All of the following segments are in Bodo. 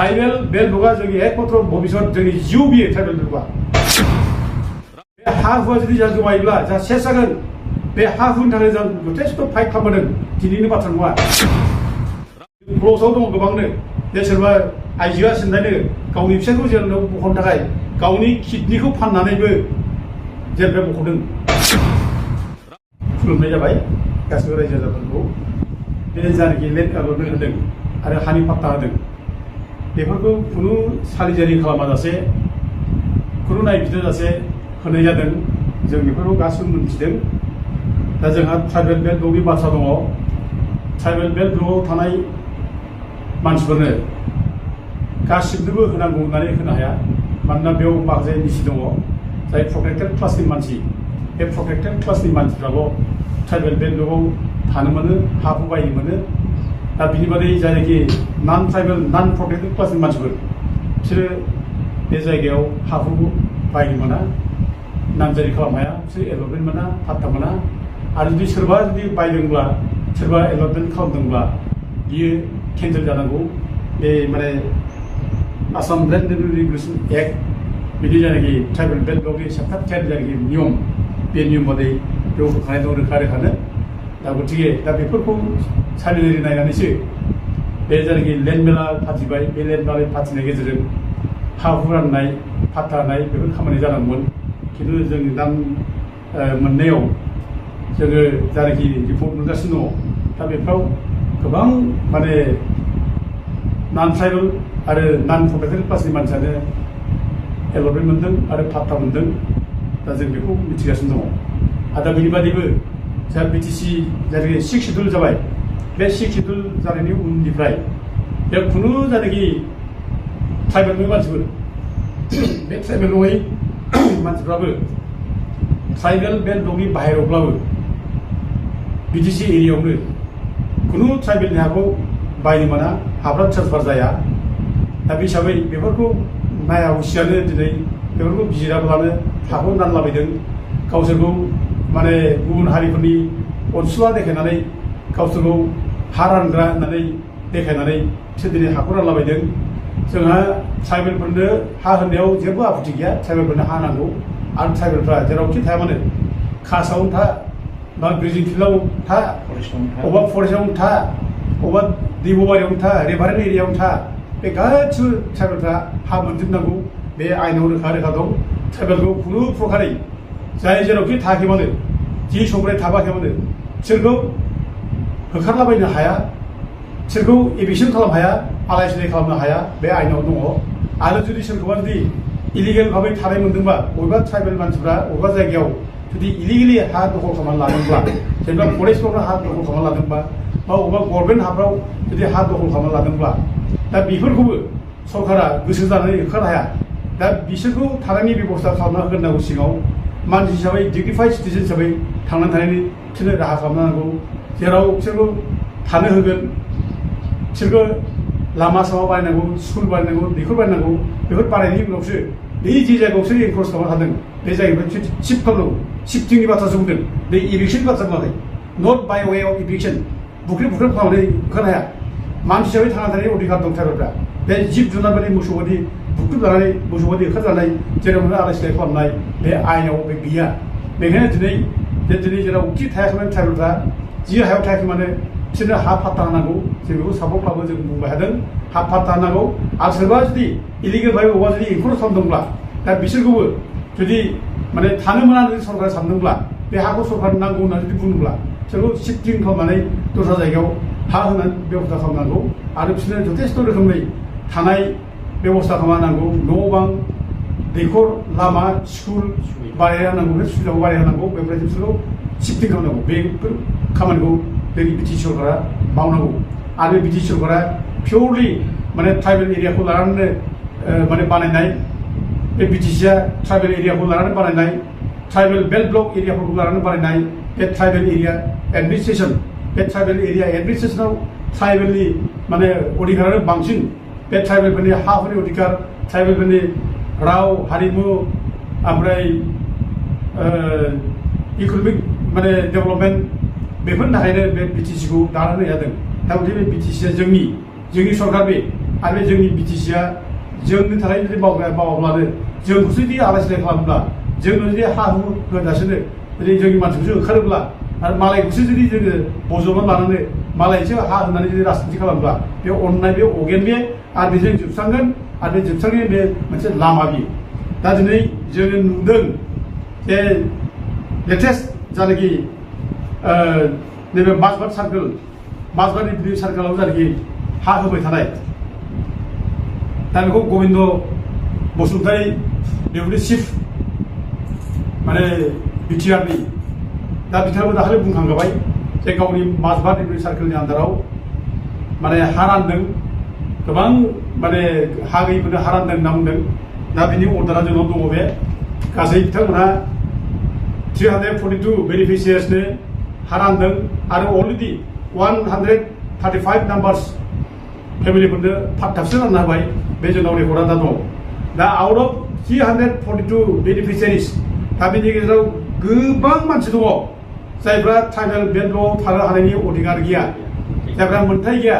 ट्राइबेल बेल्टआ जोंनि एकमात्र भबिष्यत जोंनि जिउ बियो ट्राइबेल बेल्टआ बे हा हुआ जुदि जों गोमायोब्ला जा सेस जागोन बे हा हुनि थाखाय जों जथेस्थ' फाइट खालामबोदों दिनैनि बाथ्रा नङा क्ल'सआव दङ गोबांनो जे सोरबा आइजोआ सिन्थायनो गावनि फिसायखौ जेराव बख'नो थाखाय गावनि किडनिखौ फाननानैबो जेलनिफ्राय बख'दों खुलुमनाय जाबाय गासिबो रायजो राजाफोरखौ बे जायनाखि लेन्ड एलटमेन्ट होदों आरो हानि पाट्टा होदों बेफोरखौ खुनु सालिजारि खालामाजासे खुनु नायबिजिराजासे होनाय जादों जों बेफोरखौ गासिबो मोनथिदों दा जोंहा ट्राइबेल बेल्ट ब्लकनि बाथ्रा दङ ट्राइबेल बेल्ट ब्लकआव थानाय मानसिफोरनो गासिबनोबो होनांगौ होननानै होनो हाया मानोना बेयाव माखासे निसि दङ जाय प्रटेक्टेड क्लासनि मानसि बे प्रटेक्टेड क्लासनि मानसिफ्राल' ट्राइबेल बेल्ट ब्लकआव थानो मोनो हाखौ बायनो मोनो दा बिनि बादै जायनाखि नन ट्राइबेल नन प्रटेक्टेड क्लासनि मानसिफोर बिसोरो बे जायगायाव हाखौ बायनो मोना नामजारि खालामनो हाया बिसोर एलटमेन्ट मोना पाट्टा मोना आरो जुदि सोरबा जुदि बायदोंब्ला सोरबा एलटमेन्ट खालामदोंब्ला बियो केन्सेल जानांगौ बे माने आसाम लेन्ड रेगुलेसन एक्ट बिदि जायनाखि ट्राइबेल बेल्ट ब्लकनि सेप्टार 10 जायनाखि नियम बे नियम बादै बेयाव होखानाय दं रोखा रोखानो दा गतिके दा बेफोरखौ सालिजारि नायनानैसो बे जायनाखि लेन्ड मेला फाथिबाय बे लेन्ड मेला फाथिनायनि गेजेरजों हा हु राननाय पाट्टा होनाय बेफोर खामानि जानांगौमोन खिन्थु जों दा मोननायाव जोङो जायनाखि रिपर्ट मोनगासिनो दङ दा बेफ्राव गोबां माने नन ट्राइबेल आरो नन प्रटेक्टेड क्लासनि मानसियानो एलटमेन्ट मोनदों आरो पाट्टा मोनदों दा जों बेखौ मिथिगासिनो दङ आरो दा बेनि बादैबो जा बिटिसि जायनाखि 6 शिड्युल जाबाय बे 6 शिड्युल जानायनि उननिफ्राय बे खुनु जायनाखि ट्राइबेल नङै मानसिफोर बे ट्राइबेल नङै मानसिफ्राबो ट्राइबेल बेल्ट ब्लकनि बाहेरावब्लाबो बिटिसि एरियायावनो खुनु ट्राइबेलनि हाखौ बायनो मोना हाफ्रा ट्रेन्सफार जाया दा बे हिसाबै बेफोरखौ नायाहुसियानो दिनै बेफोरखौ बिजिराब्लानो हाखौ नानलाबायदों गावसोरखौ माने गुबुन हारिफोरनि अनसुला देखायनानै गावसोरखौ हा रानग्रा होननानै देखायनानै बिसोर दिनै हाखौ रानलाबायदों जोंहा ट्राइबेलफोरनो हा होनायाव जेबो आपत्ति गैया ट्राइबेलफोरनो हा नांगौ आरो ट्राइबेलफ्रा जेरावखि थाया मानो कासावनो था बा ग्रेजिं फिल्डआव था अबेबा फरेस्टआवनो था अबेबा दैबबारियावनो था रिभारेन्ट एरियायावनो था बे गासिबो ट्राइबेलफ्रा हा मोनजोबनांगौ बे आयेनाव रोखा रोखा दं ट्राइबेलखौ खुनु प्रकारै जाय जेरावखि थायाखै मानो जि समनिफ्राय थाबाखै मानो बिसोरखौ होखारलाबायनो हाया बिसोरखौ एभिक्सन खालामनो हाया आलाय सिलाय खालामनो हाया बे आयेनाव दङ आरो जुदि सोरखौबा जुदि इलिगेल भाबै थानाय मोनदोंबा बबेबा ट्राइबेल मानसिफ्रा बबेबा जायगायाव जुदि इलिगेलि हा दखल खालामनानै लादोंब्ला जेनेबा फरेस्टफ्रावनो हा दखल खालामनानै लादोंबा बा बबेबा गभर्नमेन्ट हाफ्राव जुदि हा दखल खालामनानै लादोंब्ला दा बेफोरखौबो सरकारा गोसो जानानै होखारनो हाया दा बिसोरखौ थानायनि बेबस्था खालामना होनांगौ सिगाङाव मानसि हिसाबै डिग्निफाइड सिटिजेन हिसाबै थांनानै थानायनि बिसोरनो राहा खालामनांगौ जेराव बिसोरखौ थानो होगोन बिसोरखौ लामा सामा बानायनांगौ स्कुल बानायनांगौ दैखर बानायनांगौ बेफोर बानायनायनि उनावसो बे जि जायगायाव बिसोर एनक्रोच खालामनो हादों बे जायगानिफ्राय बिसोर शिफ्ट खालामनांगौ शिफ्टिंनि बाथ्रासो बुंदों बे इभिक्सन बाथ्रा बुङाखै नट बाय वे अफ इभिक्सन बुख्रेब खालामनानै होखारनो हाया मानसि हिसाबै थांना थानायनि अधिकार दं ट्राइबेलफ्रा बे जिब जुनार बायदि मोसौ बायदि बुख्रेब जानानै मोसौ बायदि होखारजानाय जेराव मोनो आलाय सिलाय खालामनाय बे आयेनाव बे गैया बेखायनो दिनै जेरावखि थायाखैमोन ट्राइबेलफ्रा जि हायाव थायाखै मानो बिसोरनो हा पाट्टा होनांगौ जों बेखौ सापर्टब्लाबो जों बुंबाय थादों हा पाट्टा होनांगौ आरो सोरबा जुदि इलिगेल भाबै बबेबा जुदि इनक्रोच खालामदोंब्ला दा बिसोरखौबो जुदि माने थानो मोना जुदि सरकारा सानदोंब्ला बे हाखौ सरकारनो नांगौ होननानै जुदि बुङोब्ला बिसोरखौ शिफ्टिं खालामनानै दस्रा जायगायाव हा होनानै बेबस्था खालामनांगौ आरो बिसोरनो जथेस्थ' रोखोमनि थानाय बेबस्था खालामनांगौ न' बां दैखर लामा स्कुल बानायना होनांगौ बे सुबिदाखौ बानायना होनांगौ बेनिफ्राय बिसोरखौ शिफ्टिं खालामनांगौ बेफोर खामानिखौ बे बिटिसि सरकारा मावनांगौ आरो बे बिटिसि सरकारा पियरलि माने ट्राइबेल एरियाखौ लानानै माने बानायनाय बे बिटिसिआ ट्राइबेल एरियाखौ लानानै बानायनाय ट्राइबेल बेल्ट ब्लक एरियाफोरखौ लानानै बानायनाय बे ट्राइबेल एरिया एडमिनिस्ट्रेसन बे ट्राइबेल एरिया एडमिनिस्ट्रेसनाव ट्राइबेलनि माने अधिकारानो बांसिन बे ट्राइबेलफोरनि हाफोरनि अधिकार ट्राइबेलफोरनि राव हारिमु ओमफ्राय इकनमिक माने डेभेलपमेन्ट बेफोरनि थाखायनो बे बिटिसिखौ दानानै होनाय जादों दा बे बिटिसिआ जोंनि सरकार बे आरो बे जोंनि BTCआ जोंनि थाखाय जुदि मावाब्लानो जोंखौ जुदि आलाय सिलाय खालामब्ला जोंनो जुदि हा हु होगासिनो जुदि जोंनि मानसिखौसो ओंखारोब्ला आरो मालायखौसो जुदि जोङो बजबना लानानै मालायसो हा होनानै जुदि राजनिति खालामब्ला बे अननाय बे अगेन बे आरो बेजों जोबस्रांगोन आरो बे जोबस्रांनाय बे मोनसे लामा बियो दा दिनै जोङो नुदों जे लेटेस्ट जानाखि नैबे माजबाद सार्कोल माजबाद रिभिनिउ सार्कोलाव जानाखि हा होबाय थानाय दा बेखौ गबिन्द बसुमतारी डेपुटि चिफ माने बिटिआरनि दा बिथाङाबो दाखालि बुंखांबाय जे गावनि माजबाद रिभिनिउ सार्कोलनि आन्दाराव माने हा रानदों गोबां माने हा गैयिफोरनो हा रानदों होनना बुंदों दा बिनि अर्डारा जोंनाव दङ बे गासै बिथांमोनहा 342 बेनिफिसियार्सनो हा रानदों आरो अलरेडि 135 नाम्बार्स फेमिलिफोरनो थाबथाबसो रानना होबाय बे जोंनाव रेकर्डआ दा दङ दा आउट अफ 342 बेनिफिसियारिस दा बेनि गेजेराव गोबां मानसि दङ जायफ्रा ट्राइबेल बेल्टआव थानो हानायनि अधिकार गैया जायफ्रा मोन्थाय गैया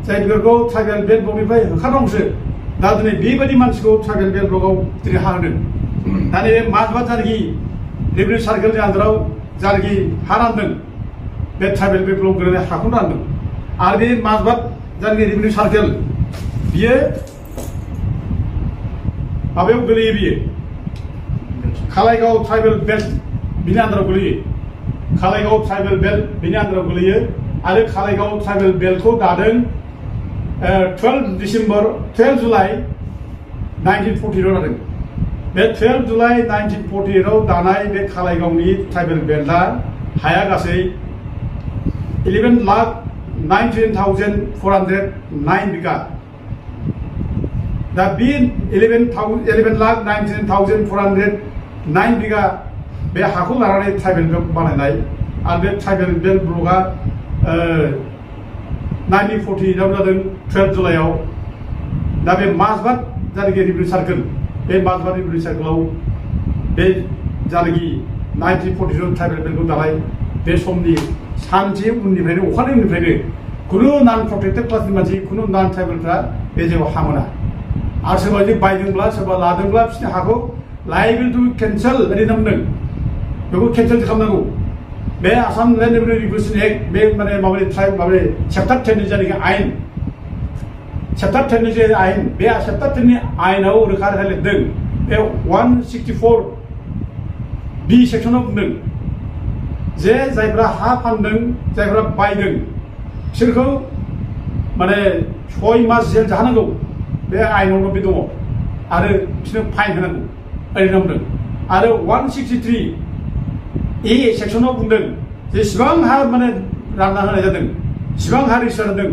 जायफोरखौ ट्राइबेल बेल्ट ब्लकनिफ्राय होखारनांगौसो दा दिनै बेबायदि मानसिखौ ट्राइबेल बेल्ट ब्लकआव दिनै हा होदों दा नैबे माजबाद जानाखि रिभिनिउ सार्कोलनि आन्दाराव जानाखि हा रानदों बे ट्राइबेल बेल्ट ब्लक गोलैनाय हाखौनो रानदों आरो बे माजबाद जानाखि रिभिनिउ सार्कोल बियो माबायाव गोलैयो बियो खालाइगाव ट्राइबेल बेल्ट बिनि आन्दाराव गोलैयो खालाइगाव ट्राइबेल बेल्ट बिनि आन्दाराव गोलैयो आरो खालाइगाव ट्राइबेल बेल्टखौ दादों 12 जुलाइ 1948 आव दादों बे 12 जुलाइ 1948 आव दानाय बे खालाइगावनि ट्राइबेल बेल्टआ हाया गासै 11,19,409 बिघा दा बे 11,19,409 बिघा बे हाखौ लानानै ट्राइबेल बेल्ट बानायनाय आरो बे ट्राइबेल बेल्ट ब्लकआ 1948 आव जादों 12 जुलाइआव दा बे माजबाद जानाखि रिभिनिउ सार्कोल बे माजबाद रिभिनिउ सार्कोलाव बे जानाखि 1947 ट्राइबेल बेल्टखौ दानाय बे समनि सानसे उननिफ्रायनो अखानायै उननिफ्रायनो खुनु नन प्रटेक्टेड क्लासनि मानसि खुनु नन ट्राइबेलफ्रा बे जायगायाव हा मोना आरो सोरबा जुदि बायदोंब्ला सोरबा लादोंब्ला बिसोरनि हाखौ लायबेल टु केन्सेल ओरै होनना बुंदों बेखौ केन्सेल खालामनांगौ बे आसाम लेन्ड रेगुलेसन एक्ट बे माने माबानि ट्राइब माबानि चेप्टार 10 नि जानाखि आयेन चेप्टार 10 नि जे आयेन बे चेप्टार 10 नि आयेनाव रोखा रोखा लिरदों बे 164 बी सेक्सनाव बुंदों जे जायफ्रा हा फानदों जायफ्रा बायदों बिसोरखौ माने 6 मास जेल जाहोनांगौ बे आयेनावनो बे दङ आरो बिसोरनो फाइन होनांगौ ओरैनो बुंदों आरो 163 ए सेक्सनाव बुंदों जेसेबां हा माने रानना होनाय जादों सिबां हा रिसार्च होदों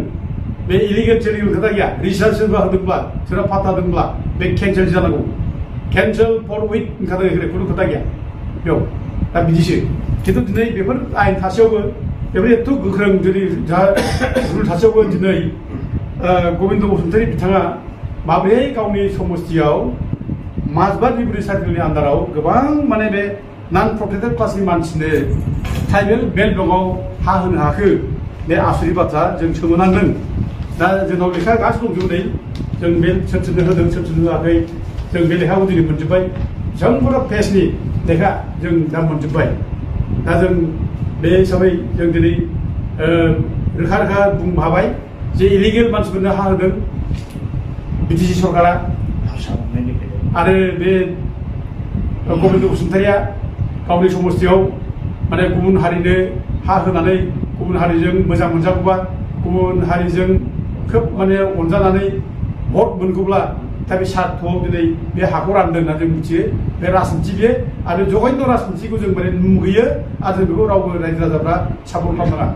बे इलिगेल टेलिगेल खोथा गैया रिसार्च सोरबा होदोंब्ला सोरबा फाथा होदोंब्ला बे केन्सेल जानांगौ केन्सेल फर उइक ओंखारदों खुनु खोथा गैया बेयाव दा बिदिसो खिन्थु दिनै बेफोर आयेन थासेयावबो बेफोर एथ' गोख्रों जुदि रुल थासेयावबो दिनै गबिन्द बसुमतारी बिथाङा माबोरै गावनि समस्थियाव माजबाद रिभिनिउ सार्कोलनि आन्दाराव गोबां माने बे नन प्रटेक्टेड क्लासनि मानसिनो ट्राइबेल बेल्ट ब्लकआव हा होनो हाखो बे आसुरि बाथ्रा जों सोमोनांदों दा जोंनाव लेखा गासिबो दंजोबो नै जों बे सोरनो होदों सोरनो होआखै जों बे लेखाखौ दिनै मोनजोब्बाय बेसेबांबा पेजनि लेखा जों दा मोनजोब्बाय दा जों बे हिसाबै जों दिनै रोखा रोखा बुंनो हाबाय जे इलिगेल मानसिफोरनो हा होदों BTC सरकारा आरो बे गबिन्द बसुमतारीया गावनि समस्थियाव माने गुबुन हारिनो हा होनानै गुबुन हारिजों मोजां मोनजागौबा गुबुन हारिजों खोब माने अनजानानै भट मोनगौब्ला दा बे सार्थआव दिनै बे हाखौ रानदों होनना जों मिथियो बे राजनिथि बियो आरो जघन्य राजनिथिखौ जों माने मुगैयो आरो जों बेखौ रावबो रायजो राजाफ्रा सापर्ट खालामनाङा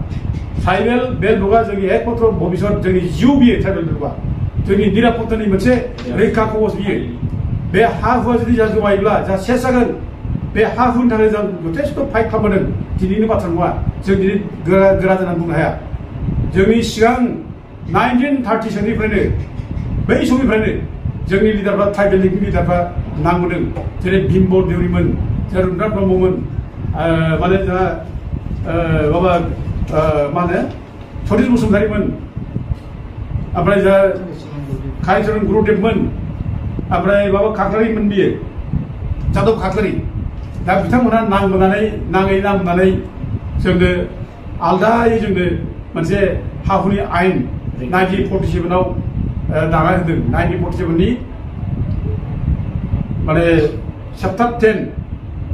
ट्राइबेल बेल्ट ब्लकआ जोंनि एकमात्र भबिष्यत जोंनि जिउ बियो ट्राइबेल बेल्टआ जोंनि निरापत्तानि मोनसे रैखा कवच बियो बे हा हुआ जुदि जा गोमायोब्ला जा सेस जागोन बे हा हुनि थाखाय जों जथेस्थ' फाइट खालामदों दिनैनि बाथ्रा नङा जों दिनै गोरा जानानै बुंनो हाया जोंनि सिगां 1930 सोनिफ्रायनो बै समनिफ्रायनो जोंनि लिडारफ्रा ट्राइबेल लिगनि लिडारफ्रा नांबोदों जेरै भीमबर देउरिमोन जेरै रुपनाथ ब्रह्ममोन माने जोंहा माबा मा होनो सतिश बसुमतारीमोन ओमफ्राय जा कालिचरण गुरुदेबमोन ओमफ्राय माबा खाख्लारिमोन बियो जादब खाख्लारि दा बिथांमोना नाङै नांनानै जोंनो आलदायै जोंनो मोनसे हाहुनि आयेन 1947आव दानाय होदों 1947नि माने चैप्टार 10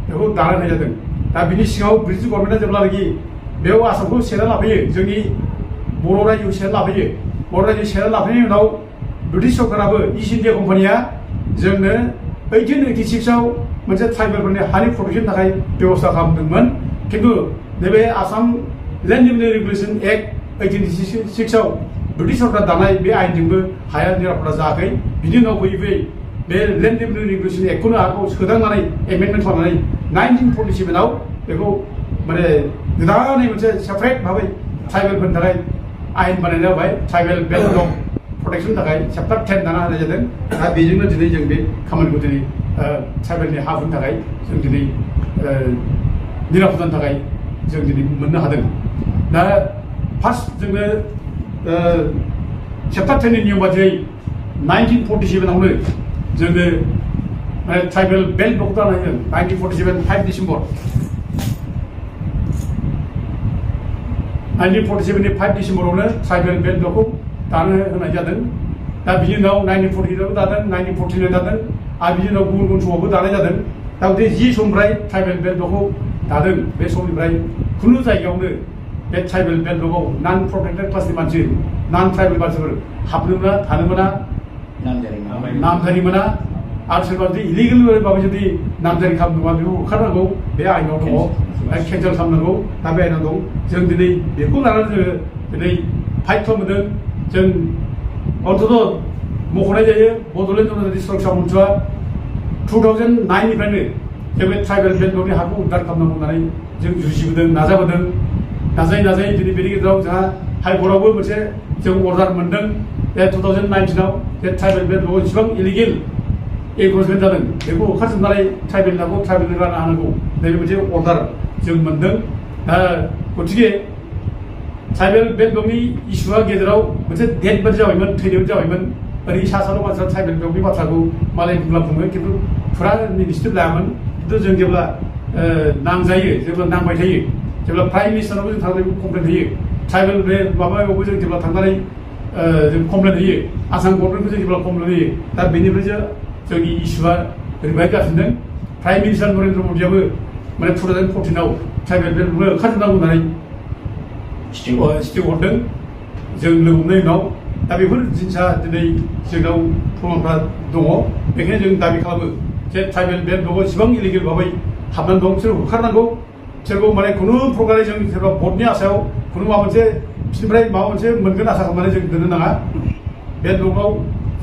बेखौ दानाय होनाय जादों दा बिनि सिङाव ब्रिटिश गभर्नमेन्टआ जेब्लानाखि बेयाव आसामखौ सेना लाफैयो जोंनि बर' रायजोखौ सेना लाफैयो बर' रायजो सेना लाफैनायनि उनाव ब्रिटिश सरकाराबो इस्ट इन्डिया कम्पानिया जोंनो 1886आव मोनसे ट्राइबेलफोरनि हानि प्रटेक्शननि थाखाय बेबस्था खालामदोंमोन खिन्थु नैबे Assam land revenue regulation act 1886आव ब्रिटिश सरकार दानाय बे आयेनजोंबो हाया निरापदा जायाखै बिनि उनाव फैयै बे लेन्ड रेभिनिउ रेगुलेसन एक्टखौनो आरोबाव सोदांनानै एमेन्डमेन्ट खालामनानै 1947आव बेखौ माने गोदानै मोनसे सेपारेट भाबै ट्राइबेलफोरनि थाखाय आयेन बानायनाय जाबाय ट्राइबेल बेल्ट अफ प्रटेक्शननि थाखाय चैप्टार 10 दाना होनाय जादों दा बेजोंनो दिनै जों बे खामानिखौ दिनै ट्राइबेलनि हाफोरनि थाखाय जों दिनै निरापदानि थाखाय जों दिनै मोननो हादों दा फार्स्ट जोंनो चैप्टार 10 नि नियम बादियै 1947आवनो जोंनो ट्राइबेल बेल्ट ब्लक दानाय जादों 1947 5 डिसेम्बर 1947नि 5 डिसेम्बरावनो ट्राइबेल बेल्ट ब्लकखौ दानो होनाय जादों दा बिनि उनाव 1948आवबो दादों 1949 दादों आरो बिनि उनाव गुबुन गुबुन समावबो दानाय जादों दा बे जि समनिफ्राय ट्राइबेल बेल्ट ब्लकखौ दादों बे समनिफ्राय खुनु जायगायावनो बे ट्राइबेल बेल्ट ब्लकआव नन प्रटेक्टेड क्लासनि मानसि नन ट्राइबेल मानसिफोर हाबनो मोना थानो मोना नामजारि मोना आरो सोरबा जुदि इलिगेल भाबै जुदि नामजारि खालामदोंबा बेखौ होखारनांगौ बे आयेनाव दङ केन्सेल खालामनांगौ दा बे आयेनाव दं जों दिनै बेखौ लानानै जोङो दिनै फाइट खालामदों जों अन्तत मख'नाय जायो बड'लेण्ड जनजाति सुरक्षा मन्चआ 2009निफ्रायनो जों बे ट्राइबेल बेल्ट ब्लकनि हाखौ उद्धार खालामनांगौ होननानै जों जुजिबोदों नाजाबोदों नाजायै दिनै बेनि गेजेराव जोंहा हाइकर्टआवबो मोनसे जों अर्डार मोनदों बे 2019आव बे ट्राइबेल बेल्ट ब्लकआव जेसेबां इलिगेल एनक्रोचमेन्ट जादों बेखौ होखारजोबनानै ट्राइबेल हाखौ ट्राइबेलनो रानना होनांगौ नैबे मोनसे अर्डार जों मोनदों दा गतिके ट्राइबेल बेल्ट ब्लकनि इस्युआ गेजेराव मोनसे डेट बादि जाबायमोन थैनाय जाबायमोन ओरै सा साल' मानसिफ्रा ट्राइबेल ब्लकनि बाथ्राखौ मालाय बुङो खिन्थु फुरा निश्चित लायामोन खिन्थु जों जेब्ला नांजायो जेब्ला नांबाय थायो जेब्ला प्राइम मिनिस्टारावबो जों थांनानै कमप्लेन होयो ट्राइबेल बे माबायावबो जों जेब्ला थांनानै जों कमप्लेन होयो आसाम गभर्नमेन्टखौ जों जेब्ला कमप्लेन होयो दा बेनिफ्रायसो जोंनि इस्युआ ओरैबायदि जाफिनदों प्राइम मिनिस्टार नरेन्द्र मदियाबो माने 2014आव ट्राइबेल बेल्ट ब्लकखौ ओंखारजोबनांगौ होननानै स्टिक हरदों जों लोगो हमनायनि उनाव दा बेफोर जिनिसा दिनै जोंनाव प्रमानफ्रा दङ बेखायनो जों दाबि खालामो जे ट्राइबेल बेल्ट ब्लकआव जेसेबां इलिगेल भाबै हाबनानै दं बिसोर होखारनांगौ बिसोरखौ माने खुनु प्रकारै जों सोरबा भटनि आसायाव खुनु माबा मोनसे बिसोरनिफ्राय माबा मोनसे मोनगोन आसा खालामनानै जों दोननो नाङा बे ब्लकआव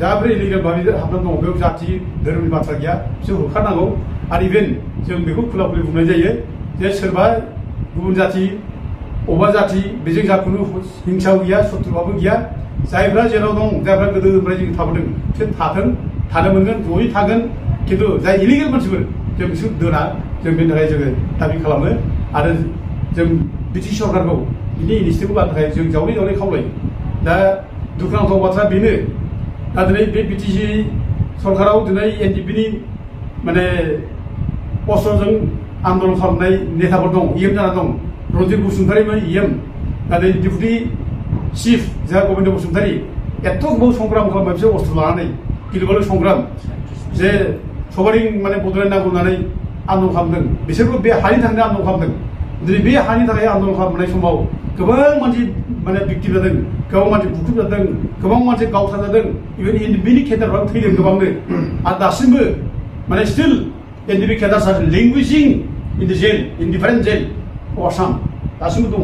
जाहाथे इलिगेल भाबै हाबनानै दङ बेयाव जाथि धोरोमनि बाथ्रा गैया बिसोर होखारनांगौ आरो इभेन जों बेखौ खुला खुलि बुंनाय जायो जे सोरबा गुबुन जाथि अबा जाथि बेजों जा खुनु हिंसाबो गैया शत्रुआबो गैया जायफ्रा जेराव दं जायफ्रा गोदोनिफ्राय जों थाबोदों बिसोर थानो मोनगोन जयै थागोन खिन्थु जाय इलिगेल मानसिफोर जों बिसोर दोना जों बेनि थाखाय जोङो दाबि खालामो आरो जों ब्रिटिश सरकारखौ बिनि इनिसियेटिभखौ लानो थाखाय जों जावले खावलायो दा दुखुनांथाव बाथ्रा बेनो दा दिनै बे बिटिसि सरकाराव दिनै एनडिपिनि माने अस्त्रजों आन्दलन खालामनाय नेताफोर दं इएम जाना दं रन्जित बसुमतारीमोन इएम दा डिपुटि चिफ जोंहा गबिन्द बसुमतारी एथ' गोबाव संग्राम खालामबाय बिसोर अस्त्र लानानै गिलुबालु संग्राम जे सबारिं माने बड'लेण्ड नांगौ होननानै आन्दलन खालामदों बिसोरबो बे हानि थाखाय आन्दलन खालामदों दिनै बे हानि थाखाय आन्दलन खालामनाय समाव गोबां मानसि माने भिक्टिम जादों गोबां मानसि बुख्रुब जादों गोबां मानसि गावथारजादों इभेन एनडिपिनि केडारफ्राबो थैदों गोबांनो आरो दासिमबो माने steel एनडिपि केडार्स R लेंगुइजिं in the gel in different जेल आसाम दासिमबो दङ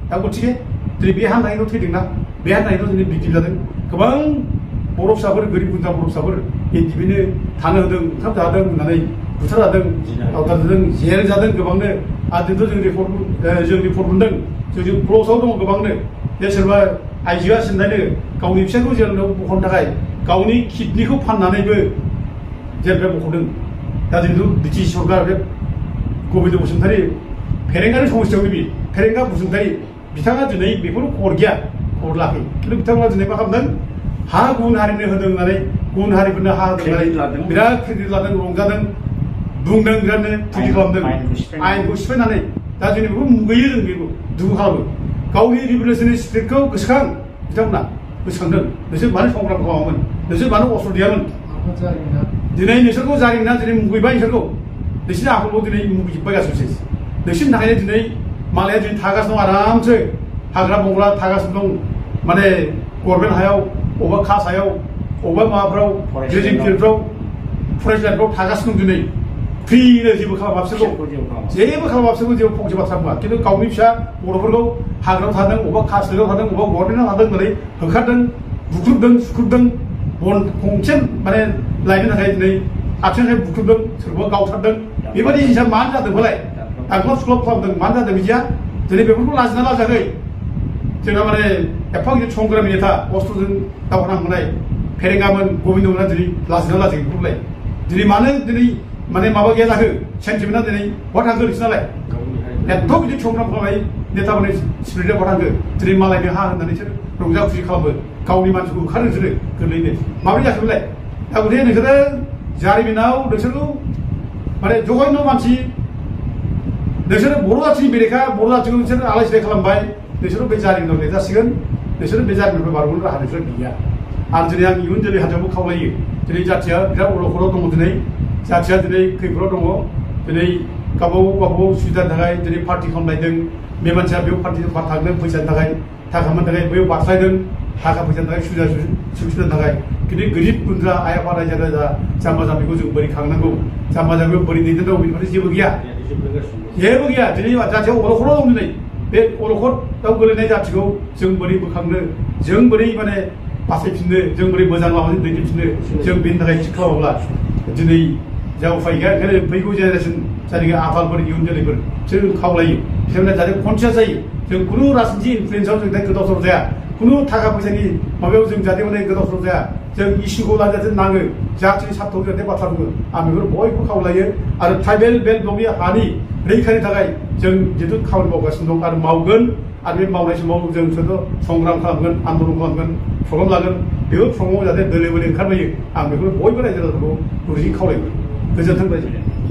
दा गतिके दिनै बे हानि थाखायल' थैदोंना बे हानि थाखायल' दिनै भिक्टिम जादों गोबां बर' फिसाफोर गोरिब गुन्द्रा बर' फिसाफोर एनडिपिनो थानो होदों ओंखाम जादों होननानै बुथारजादों गावथारजादों जेल जादों गोबांनो आरो दिनैथ' जों रिपर्ट मोनदों जों क्ल'सआव दङ गोबांनो जे सोरबा आइजोआ सिन्थायनो गावनि फिसाखौ जेलाव बख'नो थाखाय गावनि किडनिखौ फाननानैबो जेलनिफ्राय बख'दों दा दिनैथ' ब्रिटिश सरकार बे गबिन्द बसुमतारी फेरेंगानि समस्थियाव नैबे फेरेंगा बसुमतारी बिथाङा दिनै बेफोर खबर गैया खबर लायाखै खिन्थु बिथांमोना दिनै मा खालामदों हा गुबुन हारिनो होदों होननानै गुबुन हारिफोरनो हा होदों होननानै बिराद क्रेडिट लादों रंजादों बुंदों बिरादनो थुदि खालामदों आयेनखौ सिफायनानै दा जोंनि बेखौ मुगैयो जों बेखौ दुखु खालामो गावनि रिभलिउसननि स्पिरिटखौ गोसोखां बिथांमोना गोसोखांदों नोंसोर मानो संग्राम खालामामोन नोंसोर मानो अस्त्र गैयामोन दिनै नोंसोरखौ जारिमिना दिनै मुगैबाय नोंसोरखौ नोंसोरनि आखलखौ दिनै मुगैजोब्बाय गासैबो नोंसोरनि थाखायनो दिनै मालाया दिनै थागासिनो दं आरामसो हाग्रा बंग्रा थागासिनो दं माने गभर्नमेन्ट हायाव अबेबा कास हायाव अबेबा माबाफ्राव ग्रेजिं फिल्डफ्राव फरायसालिफ्राव थागासिनो दं दिनै फ्रिनो जेबो खालामा बिसोरखौ जेबो खालामा बिसोरखौ जेबो फंसे बाथ्रा बुङा खिन्थु गावनि फिसा बर'फोरखौ हाग्रायाव थादों अबेबा काश्मीराव थादों अबेबा गभर्नमेन्टआव थादों होननानै होखारदों बुख्रुबदों सुख्रुबदों बन गंसे माने लायनो थाखाय दिनै आथिं आखाइ बुख्रुबदों सोरखौबा गावथारदों बेबायदि जिनिसा मानो जादों फालाय दाख्लाब सुख्लाब खालामदों मानो जादों बिदिया दिनै बेफोरखौ लाजिना लाजाखै जोंना माने एफा गिदिर संग्रामि नेता अस्त्रजों दावहा नांबोनाय फेरेंगामोन गबिन्दमोना दिनै लाजिना लाजाखै बेफोरखौलाय दिनै मानो दिनै माने माबा गैया जाखो सेन्टिमेन्टआ दिनै बहा थांखो नोंसोरनालाय एथ' गिदिर संग्राम खालामनाय नेताफोरनि स्पिरिटआ बहा थांखो दिनै मालायनो हा होननानै बिसोर रंजा खुसि खालामो गावनि मानसिखौ होखारो नोंसोरो गोरलैनो माबोरै जाखो बेलाय दा गथिखे नोंसोरो जारिमिनाव नोंसोरखौ माने जघन्य मानसि नोंसोरो बर' जाथिनि बेरेखा बर' जाथिखौ नोंसोर आलाय सिलाय खालामबाय नोंसोरो बे जारिमिनाव लिरजासिगोन नोंसोरो बे जारिमिननिफ्राय बारग'नो राहा नोंसोर गैया आरो दिनै आं इयुन जोलै हान्जाखौ खावलायो दिनै जाथिया बिराद अलखदाव दङ दिनै जाथिया दिनै खैफोदाव दङ दिनै गावबागाव सुबिदानि थाखाय दिनै पार्टि खालामलायदों बे मानसिया बेयाव पार्टिजों थांदों फैसानि थाखाय थाखा मोननो थाखाय बैयाव बारस्लायदों थाखा फैसानि थाखाय सुबिदानि थाखाय खिन्थु गोरिब गुन्द्रा आइ आफा रायजो राजा जाम्बा जाम्बिखौ जों बोरै खांनांगौ जाम्बा जाम्बिखौ बोरै दैदेननांगौ बेफोर जेबो गैया जेबो गैया दिनै जाथियाव अलखदाव दं दिनै बे अलखदाव गोलैनाय जाथिखौ जों बोरै बोखांनो जों बोरै माने बासायफिननो जों बोरै मोजां लामाजों दैदेनफिननो जों बेनि थाखाय थि खालामाब्ला दिनै जा उफाय गैया ओंखायनो फैगौ जेनेरेसन जायनाखि आफादफोर इयुन जोलैफोर जों खावलायो बिसोरना जाहाथे कनसियास जायो जों खुनु राजनिथि इनफ्लुयेन्सआव जों गोदाव सोराव जाया खुनु थाखा फैसानि माबायाव जों जाहाथे माने गोदाव सोराव जाया जों इस्युखौ लाजाथे नाङो जाथिनि सार्थखौ जाहाथे बाथ्रा बुङो आं बेफोर बयबो खावलायो आरो ट्राइबेल बेल्ट ब्लकनि हानि रैखानि थाखाय जों जिथु खामानि मावगासिनो दं आरो मावगोन आरो बे मावनाय समाव जों संग्राम खालामगोन आन्दलन खालामगोन प्रग्राम लागोन बेफोर प्रग्रामाव जाहाथे दोलो बोलो ओंखारबोयो आं बेखौ बयबो रायजो राजाफोरखौ गुरैयै खावलायो गोजोन्थों रायजो